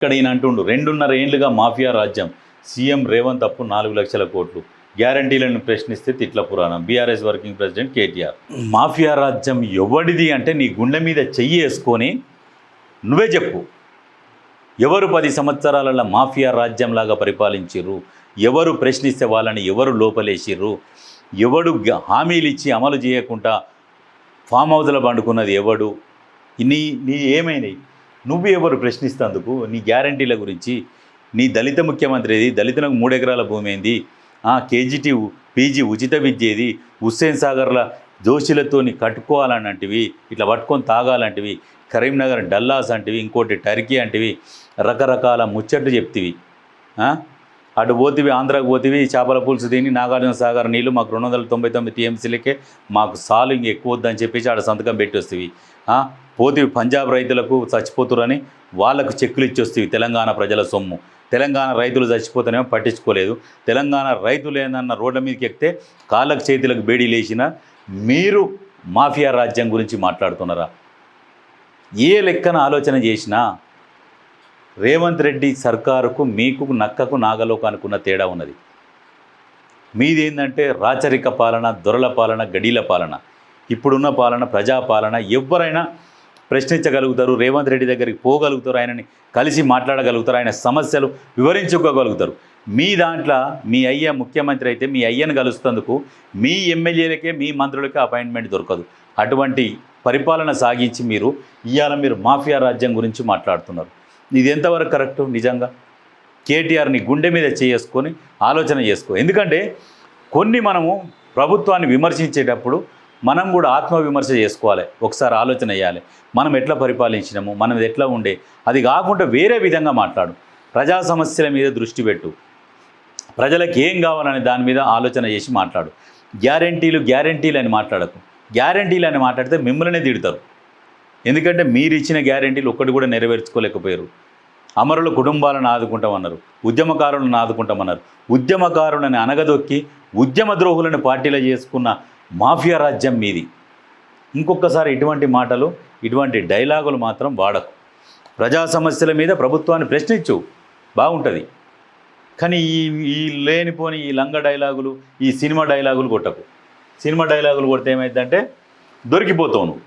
ఇక్కడ ఈయన అంటుండు 2.5 ఏండ్లుగా మాఫియా రాజ్యం, సీఎం రేవంత్ అప్పు 4 లక్షల కోట్లు, గ్యారంటీలను ప్రశ్నిస్తే తిట్ల పురాణం, BRS working president KTR. Mafia రాజ్యం ఎవడిది అంటే నీ గుండె మీద చెయ్యి వేసుకొని నువ్వే చెప్పు. ఎవరు 10 సంవత్సరాలలో మాఫియా రాజ్యంలాగా పరిపాలించిర్రు? ఎవరు ప్రశ్నిస్తే వాళ్ళని ఎవరు లోపలేసిర్రు? ఎవడు హామీలు ఇచ్చి అమలు చేయకుండా ఫామ్ హౌస్లో పండుకున్నది ఎవడు? నీ ఏమైనాయి? నువ్వు ఎవరు ప్రశ్నిస్తేందుకు? నీ గ్యారంటీల గురించి, నీ దళిత ముఖ్యమంత్రి ఏది? దళితులకు 3 ఎకరాల భూమి ఏంది? కేజీటీ పీజీ ఉచిత విద్య ఏది? హుస్సేన్ సాగర్ల దోషులతోని కట్టుకోవాలనంటివి, ఇట్లా పట్టుకొని తాగాలంటివి, కరీంనగర్ డల్లాస్ అంటివి, ఇంకోటి టర్కీ అంటివి, రకరకాల ముచ్చట్లు చెప్తివి. అటు పోతివి, ఆంధ్రాకు పోతివి, చేపల పులుసు తిని నాగార్జున సాగర్ నీళ్ళు మాకు 299 టీఎంసీలకే మాకు సాలు ఇంక ఎక్కువ వద్దని చెప్పేసి ఆడ సంతకం పెట్టి వస్తేవి. పోతివి పంజాబ్ రైతులకు చచ్చిపోతురని వాళ్ళకు చెక్కులు ఇచ్చి వస్తేవి. తెలంగాణ ప్రజల సొమ్ము. తెలంగాణ రైతులు చచ్చిపోతేనేమో పట్టించుకోలేదు. తెలంగాణ రైతులు ఏందన్న రోడ్ల మీదకి ఎక్కితే కాళ్ళకు చేతులకు బేడీ లేచిన మీరు మాఫియా రాజ్యం గురించి మాట్లాడుతున్నారా? ఏ లెక్కన ఆలోచన చేసినా రేవంత్ రెడ్డి సర్కారుకు మీకు నక్కకు నాగలోకానికి ఉన్న తేడా ఉన్నది. మీదేంటంటే రాచరిక పాలన, దొరల పాలన, గడీల పాలన. ఇప్పుడున్న పాలన ప్రజాపాలన. ఎవరైనా ప్రశ్నించగలుగుతారు, రేవంత్ రెడ్డి దగ్గరికి పోగలుగుతారు, ఆయనని కలిసి మాట్లాడగలుగుతారు, ఆయన సమస్యలు వివరించుకోగలుగుతారు. మీ దాంట్లో మీ అయ్య ముఖ్యమంత్రి అయితే మీ అయ్యను కలుస్తేందుకు మీ ఎమ్మెల్యేలకే మీ మంత్రులకే అపాయింట్మెంట్ దొరకదు. అటువంటి పరిపాలన సాగించి ఇవాళ మీరు మాఫియా రాజ్యం గురించి మాట్లాడుతున్నారు. ఇది ఎంతవరకు కరెక్టు? నిజంగా కేటీఆర్ని గుండె మీద చేసుకొని ఆలోచన చేసుకో. ఎందుకంటే మనము ప్రభుత్వాన్ని విమర్శించేటప్పుడు మనం కూడా ఆత్మవిమర్శ చేసుకోవాలి. ఒకసారి ఆలోచన చేయాలి. మనం ఎట్లా పరిపాలించినాము, మనం ఎట్లా ఉండే, అది కాకుండా వేరే విధంగా మాట్లాడు. ప్రజా సమస్యల మీద దృష్టి పెట్టు. ప్రజలకు ఏం కావాలనే దాని మీద ఆలోచన చేసి మాట్లాడు. గ్యారంటీలు అని మాట్లాడకు. గ్యారంటీలు అని మాట్లాడితే మిమ్మల్నే తిడతారు. ఎందుకంటే మీరు ఇచ్చిన గ్యారంటీలు ఒక్కటి కూడా నెరవేర్చుకోలేకపోయారు. అమరుల కుటుంబాలను ఆదుకుంటామన్నారు, ఉద్యమకారులను ఆదుకుంటామన్నారు. ఉద్యమకారులను అనగదొక్కి ఉద్యమ ద్రోహులను పార్టీలో చేసుకున్న మాఫియా రాజ్యం మీది. ఇంకొకసారి ఇటువంటి మాటలు, ఇటువంటి డైలాగులు మాత్రం వాడకు. ప్రజా సమస్యల మీద ప్రభుత్వాన్ని ప్రశ్నించు, బాగుంటుంది. కానీ ఈ లేనిపోని ఈ లంగ డైలాగులు, ఈ సినిమా డైలాగులు కొట్టకు. సినిమా డైలాగులు కొడితే ఏమైందంటే దొరికిపోతావు నువ్వు.